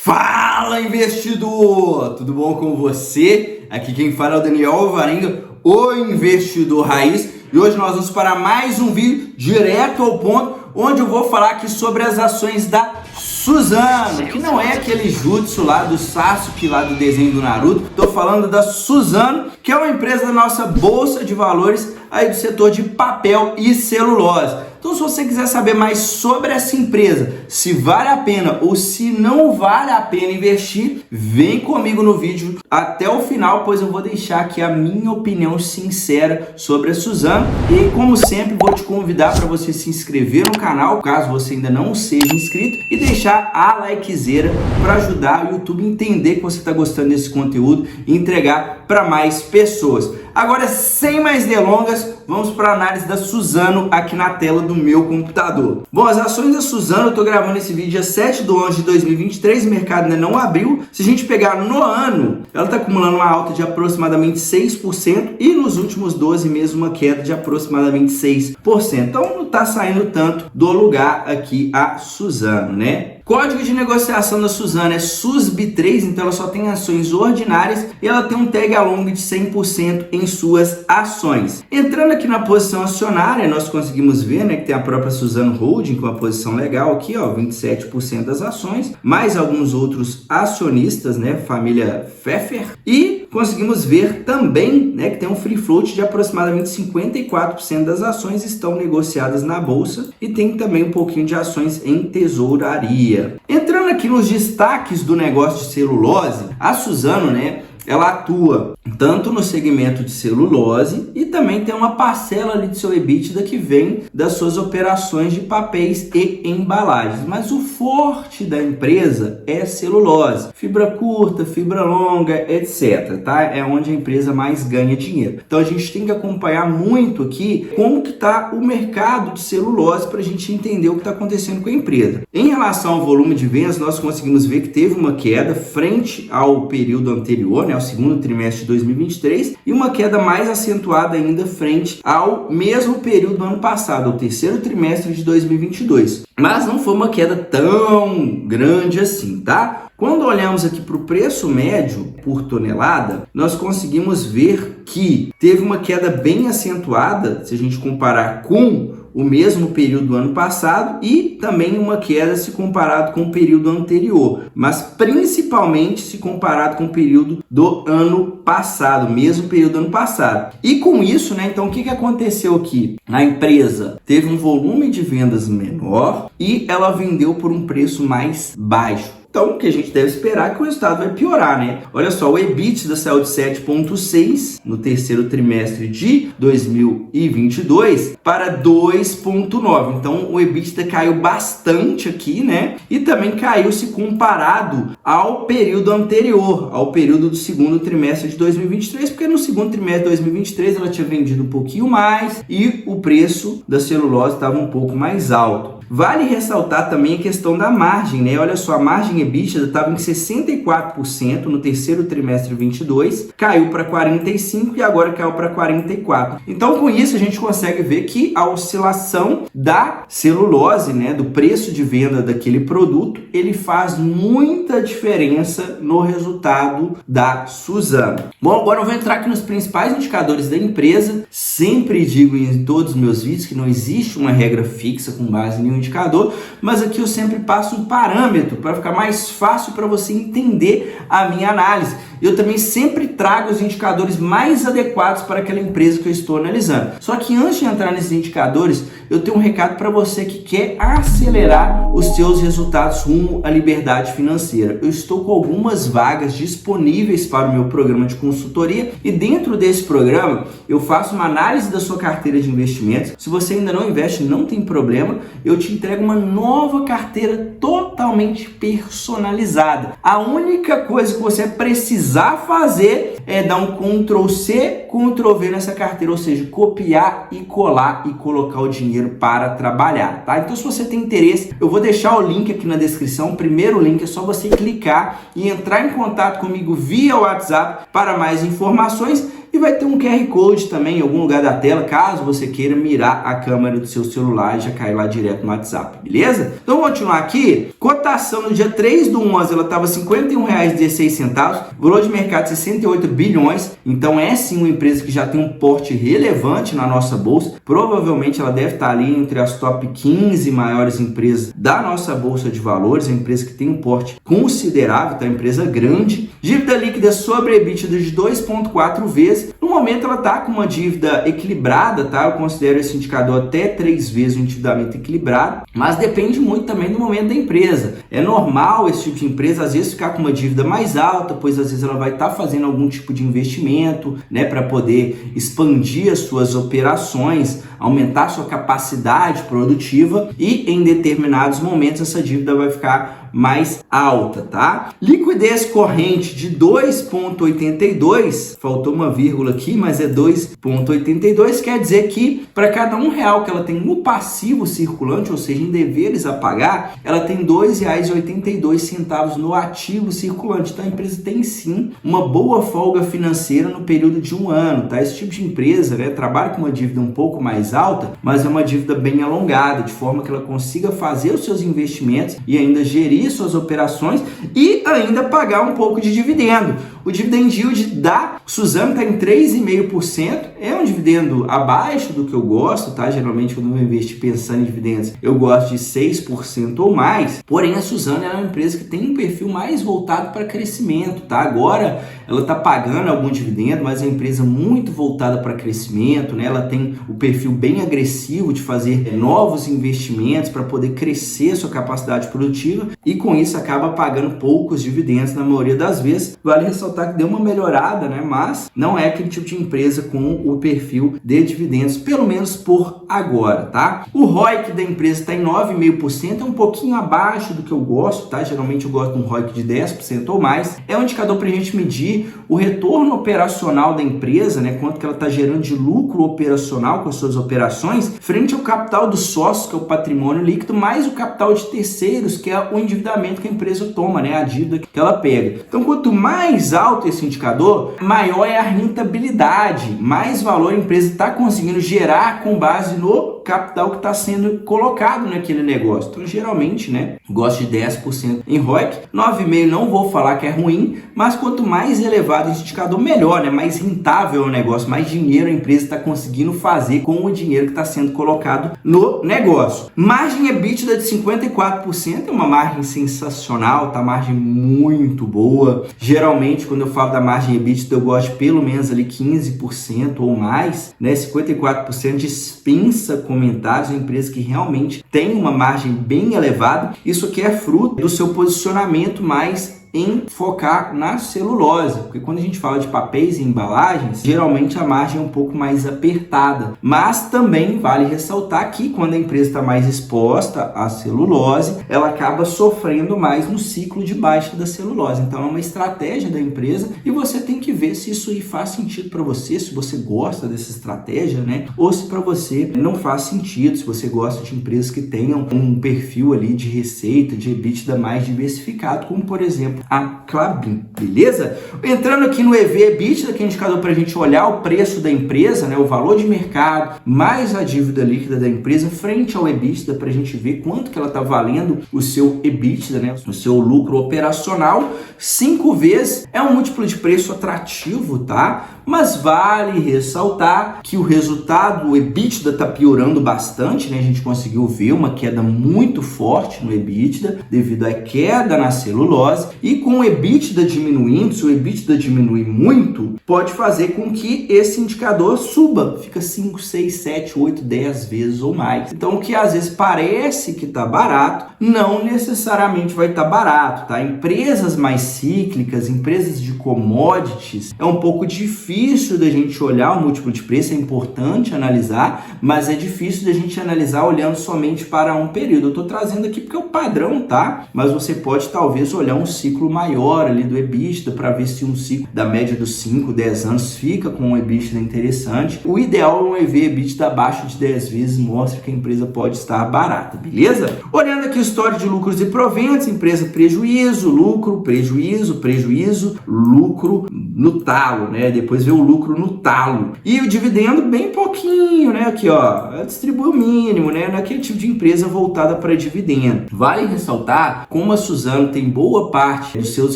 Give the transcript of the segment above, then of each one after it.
Fala, investidor! Tudo bom com você? Aqui quem fala é o Daniel Alvarenga, o investidor raiz. E hoje nós vamos para mais um vídeo direto ao ponto, onde eu vou falar aqui sobre as ações da Suzano, que não é aquele jutsu lá do Sasuke, lá do desenho do Naruto. Tô falando da Suzano, que é uma empresa da nossa bolsa de valores aí do setor de papel e celulose. Então, se você quiser saber mais sobre essa empresa, se vale a pena ou se não vale a pena investir, vem comigo no vídeo até o final, pois eu vou deixar aqui a minha opinião sincera sobre a Suzano. E, como sempre, vou te convidar para você se inscrever no canal, caso você ainda não seja inscrito, e deixar a likezeira para ajudar o YouTube a entender que você está gostando desse conteúdo e entregar para mais pessoas. Agora, sem mais delongas, vamos para a análise da Suzano aqui na tela do meu computador. Bom, as ações da Suzano, eu estou gravando esse vídeo dia 7 de 11 de 2023, o mercado ainda não abriu. Se a gente pegar no ano, ela está acumulando uma alta de aproximadamente 6% e nos últimos 12 meses uma queda de aproximadamente 6%. Então não está saindo tanto do lugar aqui a Suzano, né? Código de negociação da Suzano é SUSB3, então ela só tem ações ordinárias e ela tem um tag along de 100% em suas ações. Entrando aqui na posição acionária, nós conseguimos ver, né, que tem a própria Suzano Holding com uma posição legal aqui, ó, 27% das ações, mais alguns outros acionistas, né, família Pfeffer, e conseguimos ver também, né, que tem um free float de aproximadamente 54% das ações estão negociadas na bolsa e tem também um pouquinho de ações em tesouraria. Entrando aqui nos destaques do negócio de celulose, a Suzano, né, ela atua tanto no segmento de celulose e também tem uma parcela ali de seu EBITDA que vem das suas operações de papéis e embalagens. Mas o forte da empresa é celulose, fibra curta, fibra longa, etc. Tá? É onde a empresa mais ganha dinheiro. Então a gente tem que acompanhar muito aqui como que está o mercado de celulose para a gente entender o que está acontecendo com a empresa. Em relação ao volume de vendas, nós conseguimos ver que teve uma queda frente ao período anterior, né, ao segundo trimestre de 2023, e uma queda mais acentuada ainda frente ao mesmo período do ano passado, ao terceiro trimestre de 2022. Mas não foi uma queda tão grande assim, tá? Quando olhamos aqui para o preço médio por tonelada, nós conseguimos ver que teve uma queda bem acentuada, se a gente comparar com o mesmo período do ano passado e também uma queda se comparado com o período anterior, mas principalmente se comparado com o período do ano passado, mesmo período do ano passado. E com isso, né, então o que aconteceu aqui? A empresa teve um volume de vendas menor e ela vendeu por um preço mais baixo. Então, o que a gente deve esperar é que o resultado vai piorar, né? Olha só, o EBITDA saiu de 7,6 no terceiro trimestre de 2022 para 2,9. Então, o EBITDA caiu bastante aqui, né? E também caiu se comparado ao período anterior, ao período do segundo trimestre de 2023, porque no segundo trimestre de 2023 ela tinha vendido um pouquinho mais e o preço da celulose estava um pouco mais alto. Vale ressaltar também a questão da margem, né? Olha só, a margem EBITDA estava em 64% no terceiro trimestre de 22, caiu para 45% e agora caiu para 44%. Então, com isso, a gente consegue ver que a oscilação da celulose, né, do preço de venda daquele produto, ele faz muita diferença no resultado da Suzano. Bom, agora eu vou entrar aqui nos principais indicadores da empresa. Sempre digo em todos os meus vídeos que não existe uma regra fixa com base em indicador, mas aqui eu sempre passo um parâmetro para ficar mais fácil para você entender a minha análise. Eu também sempre trago os indicadores mais adequados para aquela empresa que eu estou analisando. Só que antes de entrar nesses indicadores, eu tenho um recado para você que quer acelerar os seus resultados rumo à liberdade financeira. Eu estou com algumas vagas disponíveis para o meu programa de consultoria e dentro desse programa eu faço uma análise da sua carteira de investimentos. Se você ainda não investe, não tem problema, eu te entrego uma nova carteira totalmente personalizada. A única coisa que você precisa fazer é dar um Ctrl+C, Ctrl+V nessa carteira, ou seja, copiar e colar e colocar o dinheiro para trabalhar, tá? Então, se você tem interesse, eu vou deixar o link aqui na descrição. O primeiro link é só você clicar e entrar em contato comigo via WhatsApp para mais informações. e vai ter um QR Code também em algum lugar da tela, caso você queira mirar a câmera do seu celular e já cair lá direto no WhatsApp, beleza? Então vamos continuar aqui. Cotação no dia 3/11, ela estava R$ 51,16, valor de mercado 68 bilhões, então é sim uma empresa que já tem um porte relevante na nossa bolsa, provavelmente ela deve estar ali entre as top 15 maiores empresas da nossa bolsa de valores, é uma empresa que tem um porte considerável, tá? Empresa grande, dívida líquida sobre EBITDA de 2,4 vezes, no momento ela está com uma dívida equilibrada, tá? Eu considero esse indicador até 3 vezes o endividamento equilibrado, mas depende muito também do momento da empresa. É normal esse tipo de empresa às vezes ficar com uma dívida mais alta, pois às vezes ela vai estar fazendo algum tipo de investimento, né, para poder expandir as suas operações, aumentar sua capacidade produtiva e em determinados momentos essa dívida vai ficar mais alta, tá? Liquidez corrente de 2,82, faltou uma vírgula aqui, mas é 2,82, quer dizer que para cada R$1 que ela tem no passivo circulante, ou seja, em deveres a pagar, ela tem R$ 2,82 no ativo circulante. Então a empresa tem sim uma boa folga financeira no período de um ano, tá? Esse tipo de empresa, né, trabalha com uma dívida um pouco mais alta, mas é uma dívida bem alongada, de forma que ela consiga fazer os seus investimentos e ainda gerir suas operações e ainda pagar um pouco de dividendo. O dividend yield da Suzano está em 3,5%, é um dividendo abaixo do que eu gosto, tá? Geralmente quando eu investir pensando em dividendos, eu gosto de 6% ou mais, porém a Suzano é uma empresa que tem um perfil mais voltado para crescimento, tá? Agora ela está pagando algum dividendo, mas é uma empresa muito voltada para crescimento, né? Ela tem o perfil bem agressivo de fazer novos investimentos para poder crescer sua capacidade produtiva e com isso acaba pagando poucos dividendos na maioria das vezes. Vale ressaltar que deu uma melhorada, né? Mas não é aquele tipo de empresa com o perfil de dividendos, pelo menos por agora, tá? O ROIC da empresa está em 9,5%, é um pouquinho abaixo do que eu gosto, tá? Geralmente eu gosto de um ROIC de 10% ou mais. É um indicador para a gente medir o retorno operacional da empresa, né? Quanto que ela está gerando de lucro operacional com as suas operações, frente ao capital dos sócios, que é o patrimônio líquido, mais o capital de terceiros, que é o endividamento que a empresa toma, né? A dívida que ela pega. Então, quanto mais alto esse indicador, maior é a rentabilidade, mais valor a empresa está conseguindo gerar com base no capital que está sendo colocado naquele negócio. Então, geralmente, né, gosto de 10% em ROIC, 9,5% não vou falar que é ruim, mas quanto mais elevado esse indicador, melhor, né? Mais rentável é o negócio, mais dinheiro a empresa está conseguindo fazer com o dinheiro que está sendo colocado no negócio. Margem EBITDA de 54% é uma margem sensacional, tá? Margem muito boa. Geralmente, quando eu falo da margem EBITDA, eu gosto de pelo menos ali 15% ou mais, né? 54% dispensa comentários, é uma empresa que realmente tem uma margem bem elevada. Isso aqui é fruto do seu posicionamento mais em focar na celulose, porque quando a gente fala de papéis e embalagens, geralmente a margem é um pouco mais apertada, mas também vale ressaltar que quando a empresa está mais exposta à celulose, ela acaba sofrendo mais no ciclo de baixa da celulose. Então é uma estratégia da empresa e você tem que ver se isso aí faz sentido para você, se você gosta dessa estratégia, né? Ou se para você não faz sentido, se você gosta de empresas que tenham um perfil ali de receita, de EBITDA mais diversificado, como por exemplo a Klabin, beleza? Entrando aqui no EV/EBITDA, que é indicador para a gente olhar o preço da empresa, né, o valor de mercado, mais a dívida líquida da empresa frente ao EBITDA, para a gente ver quanto que ela está valendo o seu EBITDA, né, o seu lucro operacional. 5 vezes é um múltiplo de preço atrativo, tá? Mas vale ressaltar que o resultado, o EBITDA está piorando bastante, né? A gente conseguiu ver uma queda muito forte no EBITDA devido à queda na celulose, e com o EBITDA diminuindo, se o EBITDA diminuir muito, pode fazer com que esse indicador suba, fica 5, 6, 7, 8, 10 vezes ou mais. Então, o que às vezes parece que está barato, não necessariamente vai estar barato, tá? Empresas mais cíclicas, empresas de commodities, é um pouco difícil da gente olhar o múltiplo de preço, é importante analisar, mas é difícil da gente analisar olhando somente para um período. Eu estou trazendo aqui porque é o padrão, tá? Mas você pode talvez olhar um ciclo maior ali do EBITDA para ver se um ciclo da média dos 5, 10 anos fica com um EBITDA interessante. O ideal é um EV/EBITDA abaixo de 10 vezes, mostra que a empresa pode estar barata, beleza? Olhando aqui o histórico de lucros e proventos, empresa prejuízo, lucro, prejuízo, prejuízo, lucro, no talo, né? Depois vê o lucro no talo. E o dividendo bem pouquinho, né? Aqui, ó, distribui o mínimo, né? Naquele tipo de empresa voltada para dividendo. Vale ressaltar como a Suzano tem boa parte dos seus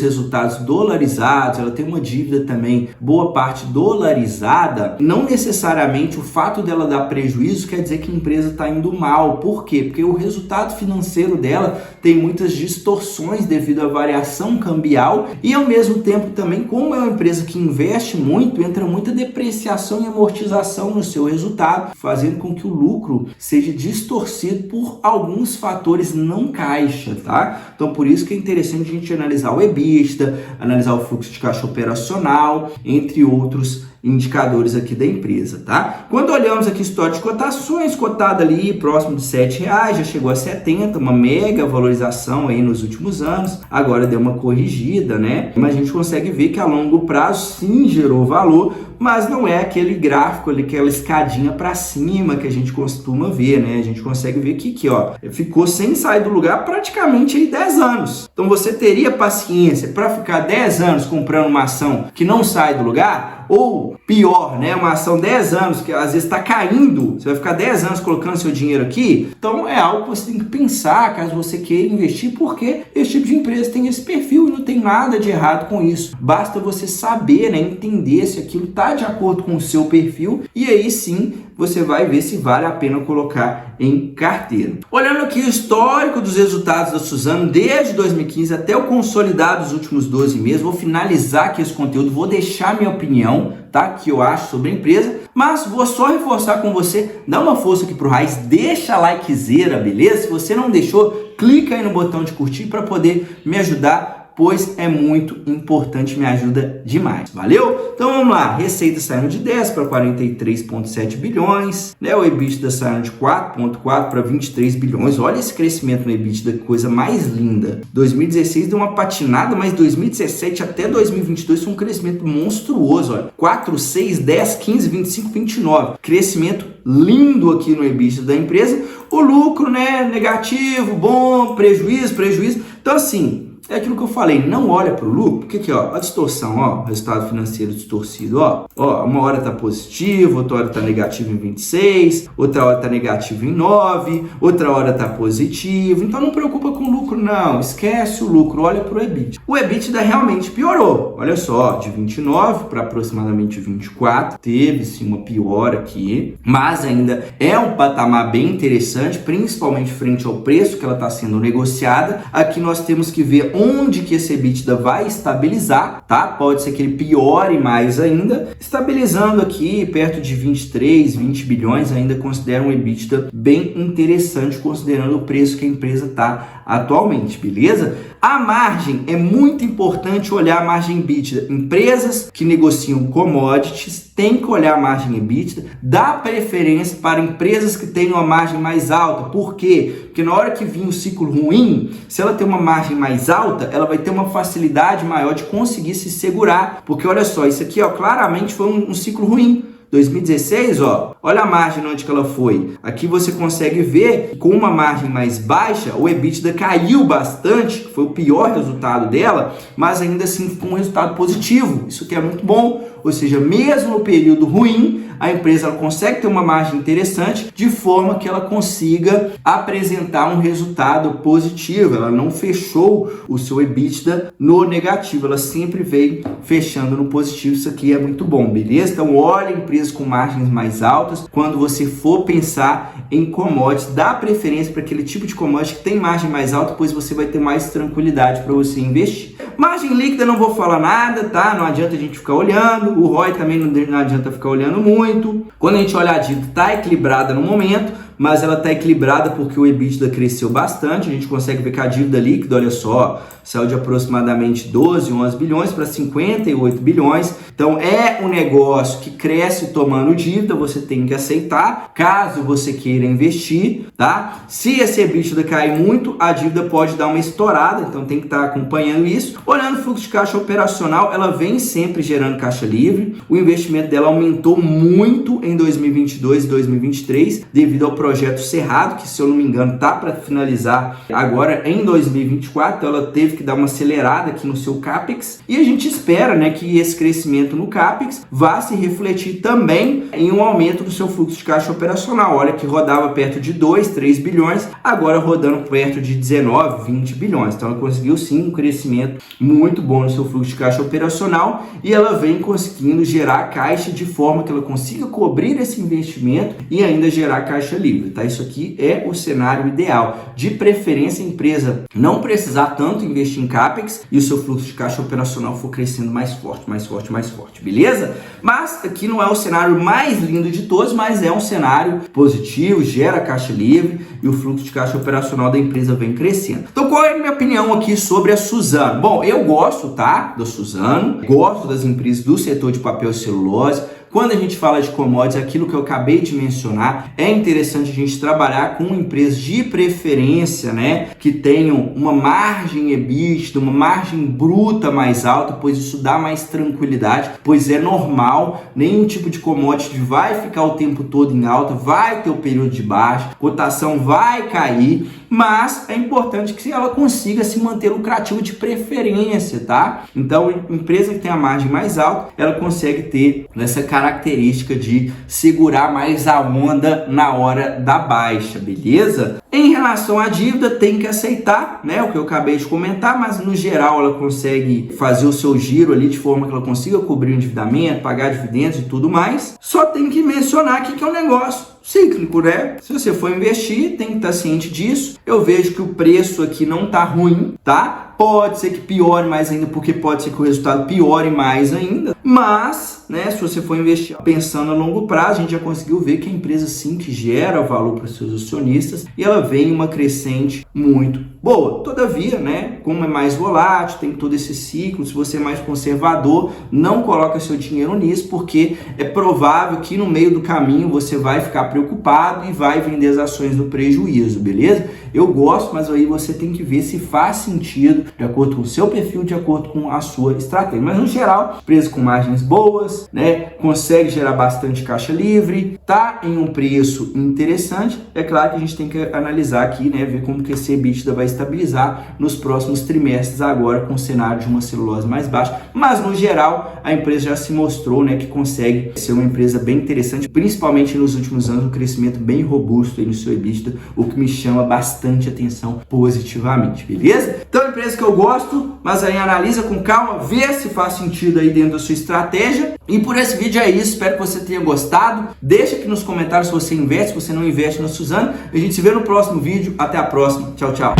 resultados dolarizados, ela tem uma dívida também, boa parte dolarizada. Não necessariamente o fato dela dar prejuízo quer dizer que a empresa está indo mal. Por quê? Porque o resultado financeiro dela tem muitas distorções devido à variação cambial e ao mesmo tempo também, como é uma empresa que investe muito, entra muita depreciação e amortização no seu resultado, fazendo com que o lucro seja distorcido por alguns fatores não caixa, tá? Então por isso que é interessante a gente analisar o EBITDA, analisar o fluxo de caixa operacional, entre outros indicadores aqui da empresa, tá? Quando olhamos aqui história de cotações, cotada ali próximo de R$7, já chegou a 70, uma mega valorização aí nos últimos anos, agora deu uma corrigida, né? Mas a gente consegue ver que a longo prazo sim gerou valor, mas não é aquele gráfico ali, aquela escadinha para cima que a gente costuma ver, né? A gente consegue ver que aqui, ó, ficou sem sair do lugar praticamente aí 10 anos. Então você teria paciência para ficar 10 anos comprando uma ação que não sai do lugar? Ou pior, né, uma ação 10 anos que às vezes está caindo, você vai ficar 10 anos colocando seu dinheiro aqui? Então é algo que você tem que pensar caso você queira investir, porque esse tipo de empresa tem esse perfil e não tem nada de errado com isso. Basta você saber, né, entender se aquilo está de acordo com o seu perfil e aí sim você vai ver se vale a pena colocar em carteira. Olhando aqui o histórico dos resultados da Suzano desde 2015 até o consolidado dos últimos 12 meses, vou finalizar aqui esse conteúdo, vou deixar minha opinião, tá, que eu acho sobre a empresa, mas vou só reforçar com você, dá uma força aqui pro Raiz, deixa likezera, beleza? Se você não deixou, clica aí no botão de curtir para poder me ajudar, pois é muito importante, me ajuda demais, valeu? Então vamos lá, receita saindo de 10 para 43,7 bilhões, né? O EBITDA saindo de 4,4 para 23 bilhões, olha esse crescimento no EBITDA, que coisa mais linda. 2016 deu uma patinada, mas 2017 até 2022 foi um crescimento monstruoso, olha, 4, 6, 10, 15, 25, 29, crescimento lindo aqui no EBITDA da empresa. O lucro, né, negativo, bom, prejuízo, então assim, é aquilo que eu falei, não olha para o lucro, porque aqui, ó, a distorção, ó, resultado financeiro distorcido, ó, uma hora tá positivo, outra hora tá negativo em 26, outra hora tá negativo em 9, outra hora tá positivo, então não preocupa com o lucro não, esquece o lucro, olha para o EBITDA. O EBITDA realmente piorou, olha só, de 29 para aproximadamente 24, teve sim uma piora aqui, mas ainda é um patamar bem interessante, principalmente frente ao preço que ela está sendo negociada. Aqui nós temos que ver onde que esse EBITDA vai estabilizar, tá? Pode ser que ele piore mais ainda, estabilizando aqui perto de 23, 20 bilhões, ainda considera um EBITDA bem interessante, considerando o preço que a empresa está atualmente, beleza? A margem, é muito importante olhar a margem EBITDA. Empresas que negociam commodities têm que olhar a margem EBITDA, dá preferência para empresas que tenham uma margem mais alta. Por quê? Porque na hora que vir um ciclo ruim, se ela tem uma margem mais alta, ela vai ter uma facilidade maior de conseguir se segurar. Porque olha só, isso aqui, ó, claramente foi um ciclo ruim. 2016, ó, olha a margem onde que ela foi. Aqui você consegue ver que com uma margem mais baixa, o EBITDA caiu bastante, que foi o pior resultado dela, mas ainda assim ficou um resultado positivo. Isso que é muito bom. Ou seja, mesmo no período ruim, a empresa ela consegue ter uma margem interessante de forma que ela consiga apresentar um resultado positivo. Ela não fechou o seu EBITDA no negativo, ela sempre veio fechando no positivo. Isso aqui é muito bom, beleza? Então olha empresas com margens mais altas. Quando você for pensar em commodities, dá preferência para aquele tipo de commodity que tem margem mais alta, pois você vai ter mais tranquilidade para você investir. Margem líquida não vou falar nada, tá? Não adianta a gente ficar olhando. O ROI também não adianta ficar olhando muito. Quando a gente olha a dívida, está equilibrada no momento, mas ela está equilibrada porque o EBITDA cresceu bastante. A gente consegue ver que a dívida líquida, olha só, saiu de aproximadamente 12, 11 bilhões para 58 bilhões. Então é um negócio que cresce tomando dívida, você tem que aceitar, caso você queira investir, tá? Se esse EBITDA cair muito, a dívida pode dar uma estourada, então tem que estar acompanhando isso. Olhando o fluxo de caixa operacional, ela vem sempre gerando caixa livre. O investimento dela aumentou muito em 2022 e 2023 devido ao projeto Cerrado, que se eu não me engano tá para finalizar agora em 2024, então ela teve que dar uma acelerada aqui no seu CAPEX, e a gente espera, né, que esse crescimento no CAPEX vá se refletir também em um aumento do seu fluxo de caixa operacional. Olha que rodava perto de 2, 3 bilhões, agora rodando perto de 19, 20 bilhões. Então ela conseguiu sim um crescimento muito bom no seu fluxo de caixa operacional, e ela vem conseguindo gerar caixa de forma que ela consiga cobrir esse investimento e ainda gerar caixa livre, tá? Isso aqui é o cenário ideal. De preferência, a empresa não precisar tanto investir em CAPEX e o seu fluxo de caixa operacional for crescendo mais forte, mais forte, mais forte, beleza? Mas aqui não é o cenário mais lindo de todos, mas é um cenário positivo, gera caixa livre e o fluxo de caixa operacional da empresa vem crescendo. Então, qual é a minha opinião aqui sobre a Suzano? Bom, eu gosto, tá, da Suzano, gosto das empresas do setor de papel e celulose. Quando a gente fala de commodities, aquilo que eu acabei de mencionar, é interessante a gente trabalhar com empresas de preferência, né, que tenham uma margem EBITDA, uma margem bruta mais alta, pois isso dá mais tranquilidade, pois é normal, nenhum tipo de commodity vai ficar o tempo todo em alta, vai ter o período de baixa, cotação vai cair, mas é importante que ela consiga se manter lucrativa de preferência, tá? Então, empresa que tem a margem mais alta, ela consegue ter essa característica de segurar mais a onda na hora da baixa, beleza? Em relação à dívida, tem que aceitar, né, o que eu acabei de comentar, mas no geral ela consegue fazer o seu giro ali de forma que ela consiga cobrir o endividamento, pagar dividendos e tudo mais. Só tem que mencionar aqui que é um negócio cíclico, né? Se você for investir, tem que estar ciente disso. Eu vejo que o preço aqui não tá ruim, tá? Pode ser que piore mais ainda, porque pode ser que o resultado piore mais ainda. Mas, né, se você for investir pensando a longo prazo, a gente já conseguiu ver que a empresa sim que gera valor para os seus acionistas e ela vem em uma crescente muito boa. Todavia, né, como é mais volátil, tem todo esse ciclo, se você é mais conservador, não coloca seu dinheiro nisso, porque é provável que no meio do caminho você vai ficar preocupado e vai vender as ações no prejuízo, beleza? Eu gosto, mas aí você tem que ver se faz sentido de acordo com o seu perfil, de acordo com a sua estratégia. Mas no geral, empresa com margens boas, né, consegue gerar bastante caixa livre, tá em um preço interessante. É claro que a gente tem que analisar aqui, né, ver como que esse EBITDA vai estabilizar nos próximos trimestres agora com o cenário de uma celulose mais baixa. Mas no geral, a empresa já se mostrou, né, que consegue ser uma empresa bem interessante, principalmente nos últimos anos, um crescimento bem robusto aí no seu EBITDA, o que me chama bastante atenção positivamente, beleza? Então, é uma empresa que eu gosto, mas aí analisa com calma, vê se faz sentido aí dentro da sua estratégia. E por esse vídeo é isso, espero que você tenha gostado. Deixa aqui nos comentários se você investe, se você não investe na Suzano. A gente se vê no próximo vídeo, até a próxima, tchau, tchau.